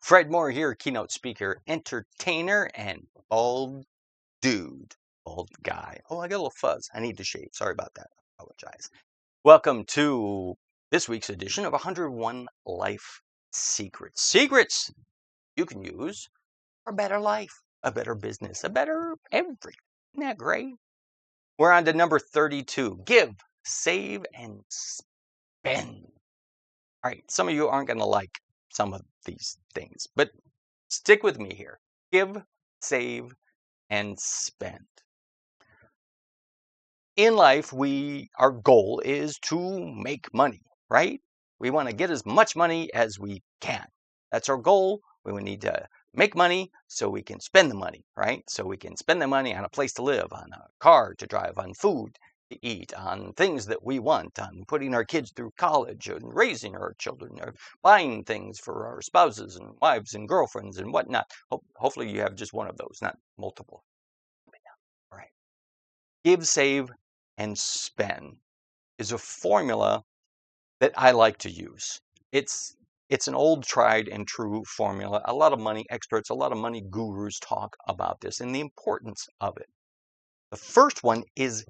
Fred Moore here, keynote speaker, entertainer, and bald dude. Bald guy. Oh, I got a little fuzz. I need to shave. Sorry about that. I apologize. Welcome to this week's edition of 101 Life Secrets. Secrets you can use for a better life, a better business, a better everything. Isn't that great? We're on to number 32. Give, save, and spend. All right, some of you aren't going to like some of these things, but stick with me here. Give, save, and spend. In life, our goal is to make money, right? We want to get as much money as we can. That's our goal. We need to make money so we can spend the money, right? So we can spend the money on a place to live, on a car to drive, on food to eat, on things that we want, on putting our kids through college and raising our children, or buying things for our spouses and wives and girlfriends and whatnot. Hopefully you have just one of those, not multiple. All right. Give, save, and spend is a formula that I like to use. It's an old tried and true formula. A lot of money experts, a lot of money gurus talk about this and the importance of it. The first one is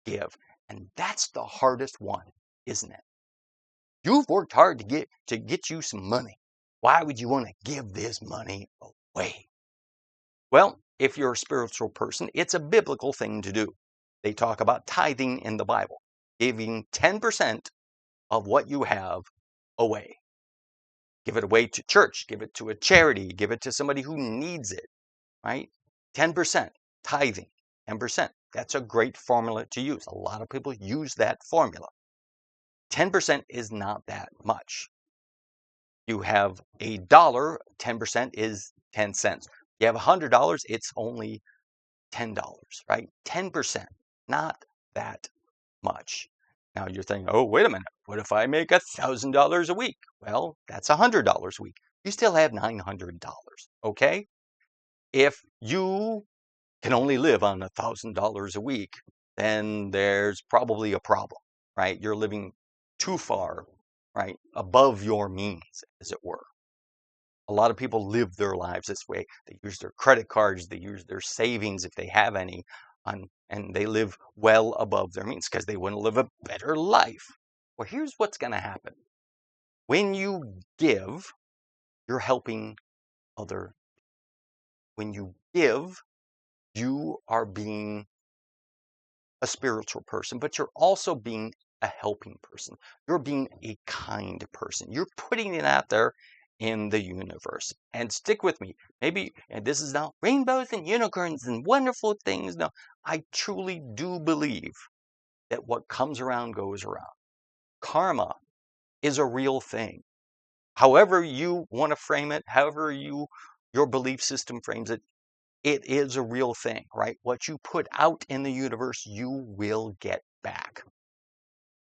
give, and that's the hardest one, isn't it? You've worked hard to get you some money. Why would you want to give this money away? Well, if you're a spiritual person, it's a biblical thing to do. They talk about tithing in the Bible, giving 10% of what you have away. Give it away to church, give it to a charity, give it to somebody who needs it, right? 10%, tithing, 10%. That's a great formula to use. A lot of people use that formula. 10% is not that much. You have $1, 10% is 10 cents. You have $100, it's only $10, right? 10%, not that much. Now you're thinking, oh, wait a minute. What if I make $1,000 a week? Well, that's $100 a week. You still have $900, okay? If you can only live on $1,000 a week, then there's probably a problem, right? You're living too far, right, above your means, as it were. A lot of people live their lives this way. They use their credit cards, they use their savings if they have any, and they live well above their means because they want to live a better life. Well, here's what's going to happen. When you give, you're helping other. When you give, you are being a spiritual person, but you're also being a helping person. You're being a kind person. You're putting it out there in the universe. And stick with me. Maybe, and this is not rainbows and unicorns and wonderful things. No, I truly do believe that what comes around goes around. Karma is a real thing. However you want to frame it, however your belief system frames it, it is a real thing, right? What you put out in the universe, you will get back.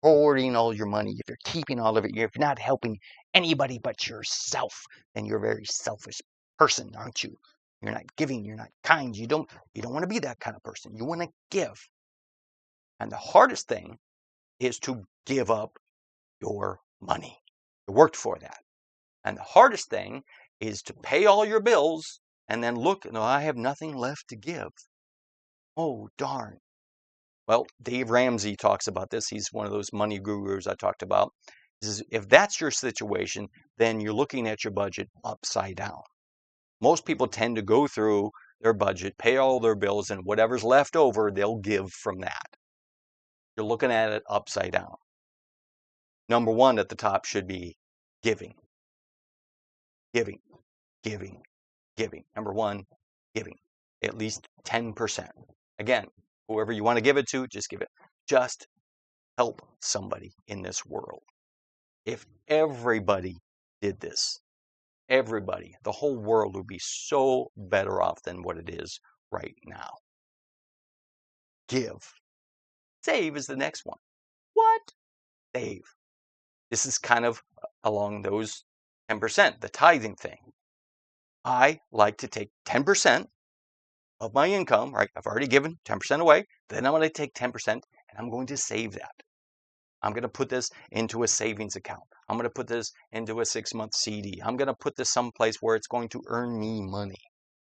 Hoarding all your money, if you're keeping all of it, if you're not helping anybody but yourself, then you're a very selfish person, aren't you? You're not giving, you're not kind, you don't want to be that kind of person. You want to give. And the hardest thing is to give up your money. You worked for that. And the hardest thing is to pay all your bills and then look, no, I have nothing left to give. Oh, darn. Well, Dave Ramsey talks about this. He's one of those money gurus I talked about. He says, if that's your situation, then you're looking at your budget upside down. Most people tend to go through their budget, pay all their bills, and whatever's left over, they'll give from that. You're looking at it upside down. Number one at the top should be giving. Giving, giving, giving. Number one, giving. At least 10%. Again, whoever you want to give it to, just give it. Just help somebody in this world. If everybody did this, everybody, the whole world would be so better off than what it is right now. Give. Save is the next one. What? Save. This is kind of along those 10%, the tithing thing. I like to take 10% of my income, right? I've already given 10% away. Then I'm going to take 10% and I'm going to save that. I'm going to put this into a savings account. I'm going to put this into a 6-month CD. I'm going to put this someplace where it's going to earn me money.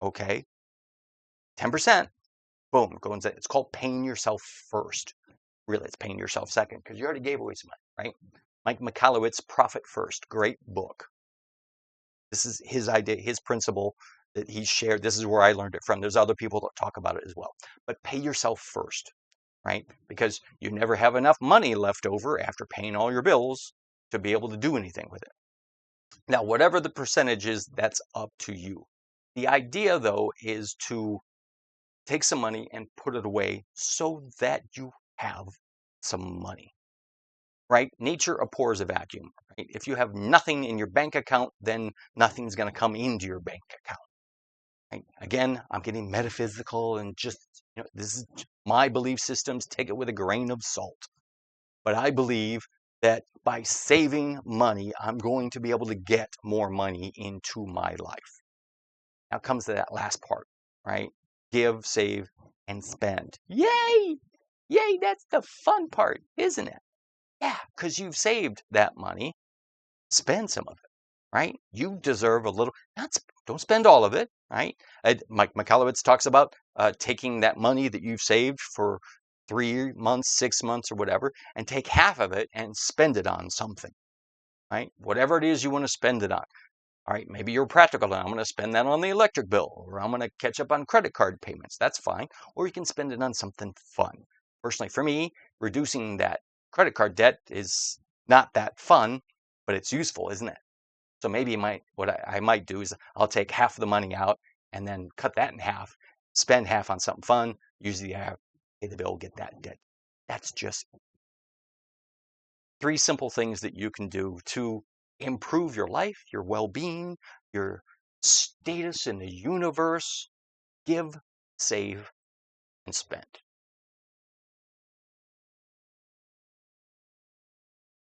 Okay? 10%, boom, go and say it's called paying yourself first. Really, it's paying yourself second because you already gave away some money, right? Mike Michalowicz's Profit First, great book. This is his idea, his principle that he shared. This is where I learned it from. There's other people that talk about it as well. But pay yourself first, right? Because you never have enough money left over after paying all your bills to be able to do anything with it. Now, whatever the percentage is, that's up to you. The idea, though, is to take some money and put it away so that you have some money, right? Nature abhors a vacuum, right? If you have nothing in your bank account, then nothing's going to come into your bank account, right? Again, I'm getting metaphysical and just, this is my belief systems. Take it with a grain of salt. But I believe that by saving money, I'm going to be able to get more money into my life. Now comes to that last part, right? Give, save, and spend. Yay! Yay, that's the fun part, isn't it? Yeah, because you've saved that money. Spend some of it, right? You deserve a little, don't spend all of it, right? Mike Michalowicz talks about taking that money that you've saved for 3 months, 6 months, or whatever, and take half of it and spend it on something, right? Whatever it is you want to spend it on. All right, maybe you're practical. I'm going to spend that on the electric bill, or I'm going to catch up on credit card payments. That's fine. Or you can spend it on something fun. Personally, for me, reducing that credit card debt is not that fun, but it's useful, isn't it? So maybe what I might do is I'll take half of the money out and then cut that in half, spend half on something fun, use the app, pay the bill, get that debt. That's just 3 simple things that you can do to improve your life, your well-being, your status in the universe. Give, save, and spend.